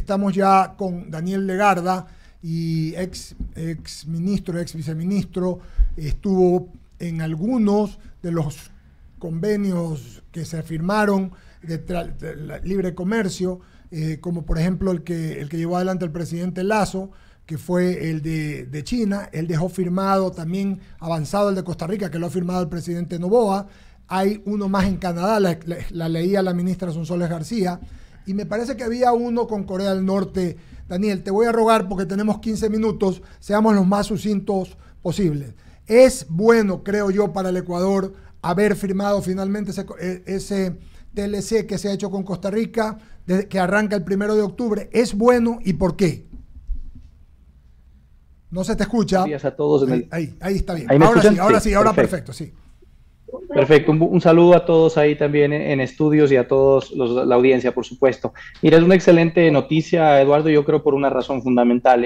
Estamos ya con Daniel Legarda, y ex ministro, ex viceministro, estuvo en algunos de los convenios que se firmaron de libre comercio, como por ejemplo el que llevó adelante el presidente Lasso, que fue el de China. Él dejó firmado también avanzado el de Costa Rica, que lo ha firmado el presidente Noboa. Hay uno más en Canadá, la leía la ministra Sonsoles García, y me parece que había uno con Corea del Norte. Daniel, te voy a rogar, porque tenemos 15 minutos, seamos los más sucintos posibles. Es bueno, creo yo, para el Ecuador haber firmado finalmente ese TLC que se ha hecho con Costa Rica, que arranca el 1 de octubre. ¿Es bueno y por qué? No se te escucha. Gracias a todos. Ahí está bien. Ahora sí, ahora perfecto, sí. Perfecto, un saludo a todos ahí también en estudios y a todos la audiencia, por supuesto. Mira, es una excelente noticia, Eduardo, yo creo por una razón fundamental.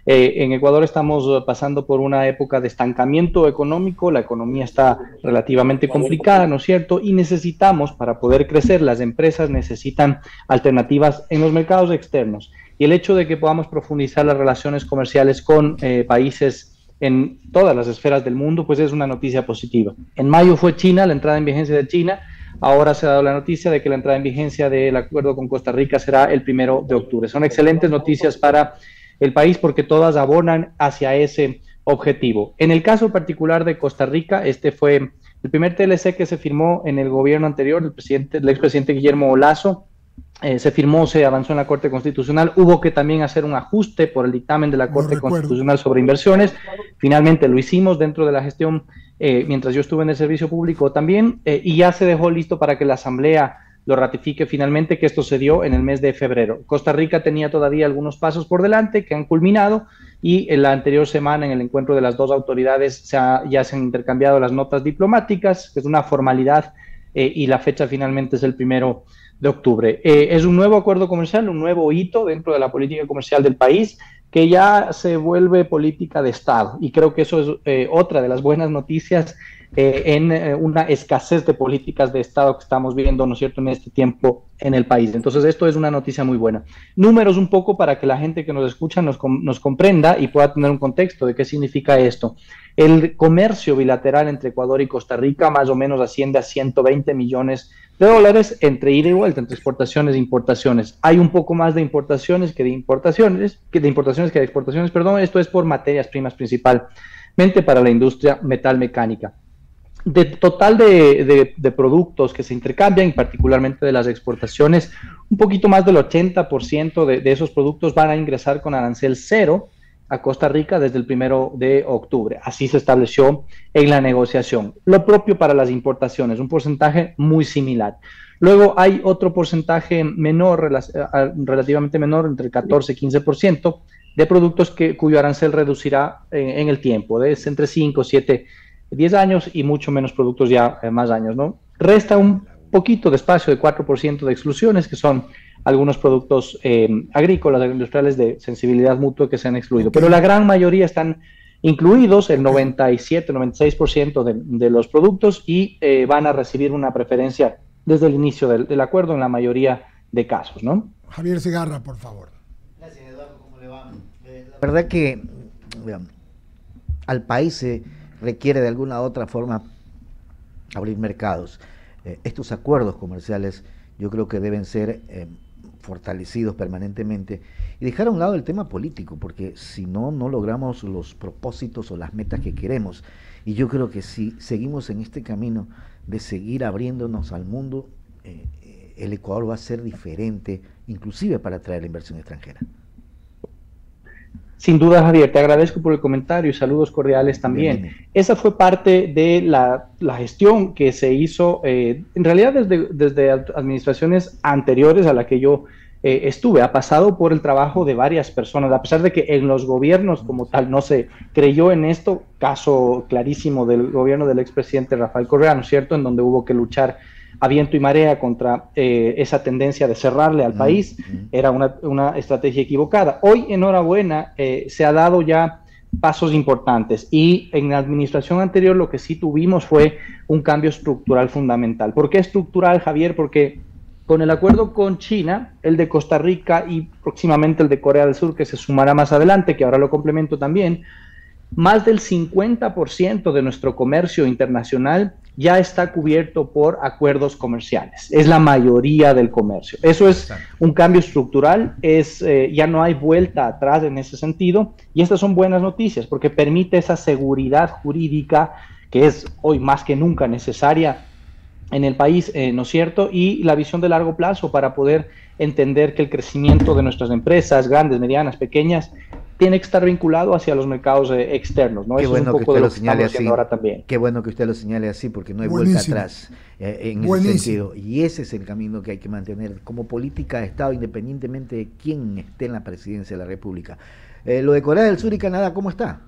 En Ecuador estamos pasando por una época de estancamiento económico, la economía está relativamente complicada, ¿no es cierto? Y necesitamos, para poder crecer, las empresas necesitan alternativas en los mercados externos. Y el hecho de que podamos profundizar las relaciones comerciales con países en todas las esferas del mundo, pues es una noticia positiva. En mayo fue China, la entrada en vigencia de China. Ahora se ha dado la noticia de que la entrada en vigencia del acuerdo con Costa Rica será el 1 de octubre. Son excelentes noticias para el país porque todas abonan hacia ese objetivo. En el caso particular de Costa Rica, este fue el primer TLC que se firmó en el gobierno anterior, el expresidente Guillermo Lasso. Se firmó, se avanzó en la Corte Constitucional, hubo que también hacer un ajuste por el dictamen de la Corte Constitucional sobre inversiones. Finalmente lo hicimos dentro de la gestión, mientras yo estuve en el servicio público también, y ya se dejó listo para que la Asamblea lo ratifique finalmente, que esto se dio en el mes de febrero. Costa Rica tenía todavía algunos pasos por delante que han culminado, y en la anterior semana, en el encuentro de las dos autoridades, ya se han intercambiado las notas diplomáticas, que es una formalidad, y la fecha finalmente es el 1 de octubre. Es un nuevo acuerdo comercial, un nuevo hito dentro de la política comercial del país, que ya se vuelve política de Estado, y creo que eso es otra de las buenas noticias en una escasez de políticas de Estado que estamos viendo, ¿no es cierto?, en este tiempo en el país. Entonces esto es una noticia muy buena. Números un poco para que la gente que nos escucha nos comprenda y pueda tener un contexto de qué significa esto. El comercio bilateral entre Ecuador y Costa Rica más o menos asciende a 120 millones de dólares entre ida y vuelta, entre exportaciones e importaciones. Hay un poco más de importaciones que de exportaciones, perdón. Esto es por materias primas principalmente para la industria metalmecánica. De total de productos que se intercambian, y particularmente de las exportaciones, un poquito más del 80% de esos productos van a ingresar con arancel cero a Costa Rica desde el 1 de octubre. Así se estableció en la negociación. Lo propio para las importaciones, un porcentaje muy similar. Luego hay otro porcentaje menor, relativamente menor, entre el 14 y 15%, de productos cuyo arancel reducirá en el tiempo, de entre 5, 7, 10 años, y mucho menos productos ya más años, ¿no? Resta un poquito de espacio de 4% de exclusiones, que son algunos productos agrícolas, agroindustriales de sensibilidad mutua que se han excluido. Pero la gran mayoría están incluidos, el 97, 96% de los productos, y van a recibir una preferencia desde el inicio del acuerdo en la mayoría de casos, ¿no? Javier Segarra, por favor. Gracias, Eduardo. ¿Cómo le va? La verdad que al país se requiere de alguna u otra forma abrir mercados. Estos acuerdos comerciales yo creo que deben ser fortalecidos permanentemente y dejar a un lado el tema político, porque si no, no logramos los propósitos o las metas que queremos. Y yo creo que si seguimos en este camino de seguir abriéndonos al mundo, el Ecuador va a ser diferente, inclusive para atraer la inversión extranjera. Sin duda, Javier, te agradezco por el comentario y saludos cordiales también. Bien. Esa fue parte de la gestión que se hizo, en realidad desde administraciones anteriores a la que yo estuve. Ha pasado por el trabajo de varias personas, a pesar de que en los gobiernos como tal no se creyó en esto. Caso clarísimo del gobierno del expresidente Rafael Correa, ¿no es cierto?, en donde hubo que luchar a viento y marea contra esa tendencia de cerrarle al país. Era una estrategia equivocada. Hoy, enhorabuena, se ha dado ya pasos importantes, y en la administración anterior lo que sí tuvimos fue un cambio estructural fundamental. ¿Por qué estructural, Javier? Porque Con el acuerdo con China, el de Costa Rica y próximamente el de Corea del Sur, que se sumará más adelante, que ahora lo complemento también, más del 50% de nuestro comercio internacional ya está cubierto por acuerdos comerciales. Es la mayoría del comercio. Eso es un cambio estructural, ya no hay vuelta atrás en ese sentido, y estas son buenas noticias porque permite esa seguridad jurídica que es hoy más que nunca necesaria en el país, ¿no es cierto? Y la visión de largo plazo para poder entender que el crecimiento de nuestras empresas, grandes, medianas, pequeñas, tiene que estar vinculado hacia los mercados externos, ¿no? Qué bueno que usted lo señale así. Ahora también. Qué bueno que usted lo señale así, porque no hay vuelta atrás en ese sentido. Y ese es el camino que hay que mantener como política de Estado, independientemente de quién esté en la presidencia de la República. Lo de Corea del Sur y Canadá, ¿cómo está?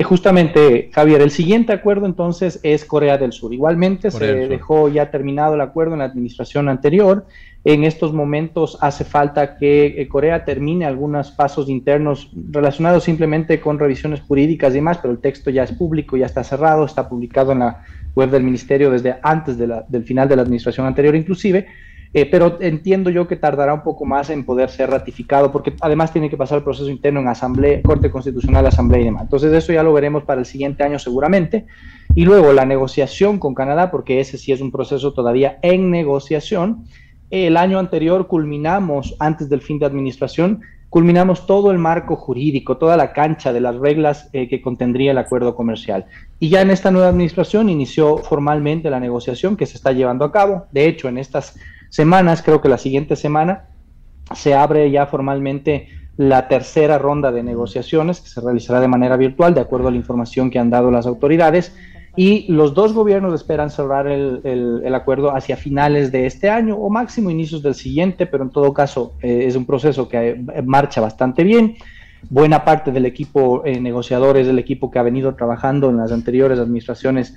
Justamente, Javier, el siguiente acuerdo entonces es Corea del Sur. Igualmente se dejó ya terminado el acuerdo en la administración anterior. En estos momentos hace falta que Corea termine algunos pasos internos relacionados simplemente con revisiones jurídicas y demás, pero el texto ya es público, ya está cerrado, está publicado en la web del ministerio desde antes del final de la administración anterior inclusive. Pero entiendo yo que tardará un poco más en poder ser ratificado, porque además tiene que pasar el proceso interno en Asamblea, Corte Constitucional, Asamblea y demás. Entonces eso ya lo veremos para el siguiente año seguramente. Y luego la negociación con Canadá, porque ese sí es un proceso todavía en negociación. El año anterior culminamos, antes del fin de administración, culminamos todo el marco jurídico, toda la cancha de las reglas que contendría el acuerdo comercial. Y ya en esta nueva administración inició formalmente la negociación que se está llevando a cabo. De hecho, en estas semanas, creo que la siguiente semana, se abre ya formalmente la tercera ronda de negociaciones que se realizará de manera virtual, de acuerdo a la información que han dado las autoridades, y los dos gobiernos esperan cerrar el acuerdo hacia finales de este año o máximo inicios del siguiente, pero en todo caso es un proceso que marcha bastante bien. Buena parte del equipo negociador es el equipo que ha venido trabajando en las anteriores administraciones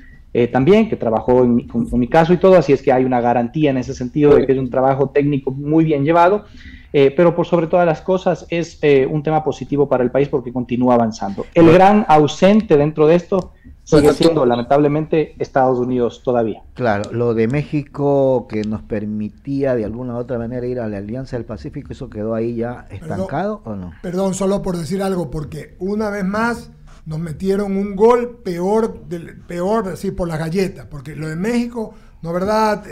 también, que trabajó con mi caso y todo, así es que hay una garantía en ese sentido de que es un trabajo técnico muy bien llevado, pero por sobre todas las cosas es un tema positivo para el país porque continúa avanzando. El gran ausente dentro de esto sigue siendo lamentablemente Estados Unidos todavía. Claro, lo de México que nos permitía de alguna u otra manera ir a la Alianza del Pacífico, ¿eso quedó ahí ya estancado o no? Perdón, solo por decir algo, porque una vez más nos metieron un gol peor, decir, por las galletas, porque lo de México, no verdad,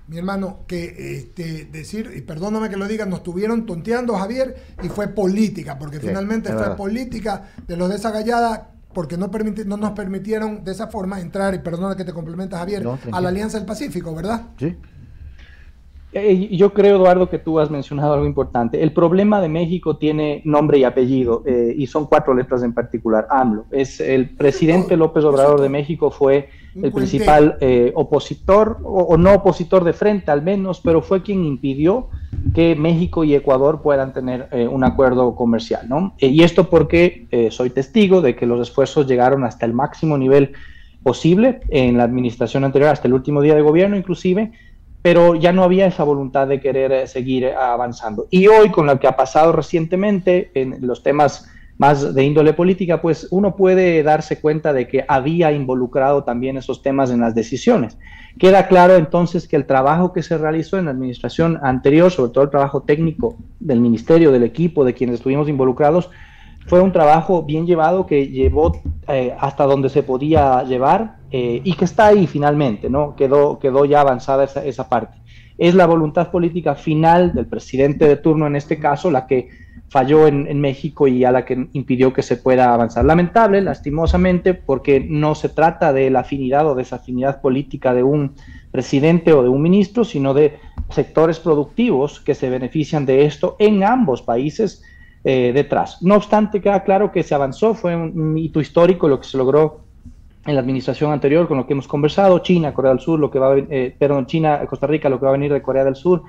mi hermano, que decir, y perdóname que lo diga, nos estuvieron tonteando, Javier, y fue política, porque finalmente fue política de los de esa gallada, porque no nos permitieron de esa forma entrar, y perdona que te complementas, Javier, a la Alianza del Pacífico, ¿verdad? Sí. Yo creo, Eduardo, que tú has mencionado algo importante. El problema de México tiene nombre y apellido, y son 4 letras en particular, AMLO. El presidente López Obrador de México fue el principal opositor, o no opositor de frente al menos, pero fue quien impidió que México y Ecuador puedan tener un acuerdo comercial, ¿no? Y esto porque soy testigo de que los esfuerzos llegaron hasta el máximo nivel posible en la administración anterior, hasta el último día de gobierno inclusive, pero ya no había esa voluntad de querer seguir avanzando. Y hoy, con lo que ha pasado recientemente en los temas más de índole política, pues uno puede darse cuenta de que había involucrado también esos temas en las decisiones. Queda claro entonces que el trabajo que se realizó en la administración anterior, sobre todo el trabajo técnico del ministerio, del equipo, de quienes estuvimos involucrados, fue un trabajo bien llevado que llevó hasta donde se podía llevar y que está ahí finalmente, ¿no? Quedó ya avanzada esa parte. Es la voluntad política final del presidente de turno en este caso la que falló en México y a la que impidió que se pueda avanzar. Lamentable, lastimosamente, porque no se trata de la afinidad o desafinidad política de un presidente o de un ministro, sino de sectores productivos que se benefician de esto en ambos países detrás. No obstante, queda claro que se avanzó, fue un hito histórico lo que se logró en la administración anterior, con lo que hemos conversado, China, Corea del Sur, China, Costa Rica, lo que va a venir de Corea del Sur,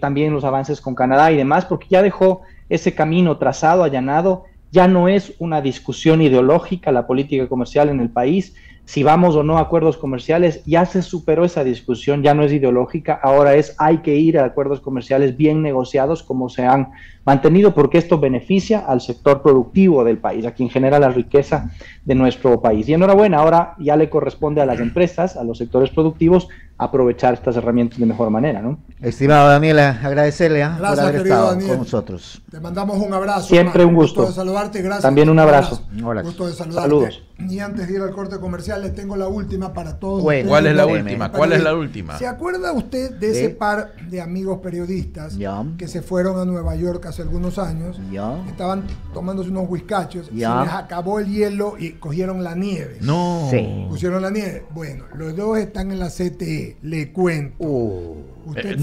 también los avances con Canadá y demás, porque ya dejó ese camino trazado, allanado. Ya no es una discusión ideológica la política comercial en el país, si vamos o no a acuerdos comerciales, ya se superó esa discusión, ya no es ideológica, ahora hay que ir a acuerdos comerciales bien negociados como se han mantenido, porque esto beneficia al sector productivo del país, a quien genera la riqueza de nuestro país. Y enhorabuena, ahora ya le corresponde a las empresas, a los sectores productivos, aprovechar estas herramientas de mejor manera, ¿no? Estimado Daniel, agradecerle por Gracias, haber querido estado Daniel. con nosotros. Te mandamos un abrazo. Siempre hermano. un gusto. Gusto de saludarte y gracias. También un abrazo. Gusto de saludarte. Saludos. Y antes de ir al corte comercial, les tengo la última para todos. Bueno, ¿Cuál es la Deme. última? ¿Cuál es la última? ¿Se acuerda usted de ese par de amigos periodistas Ya. que se fueron a Nueva York hace algunos años? Ya. Estaban tomándose unos whiskachos, Ya. se les acabó el hielo y cogieron la nieve. No. Sí. Pusieron la nieve. Bueno, los dos están en la CTE, le cuento. Usted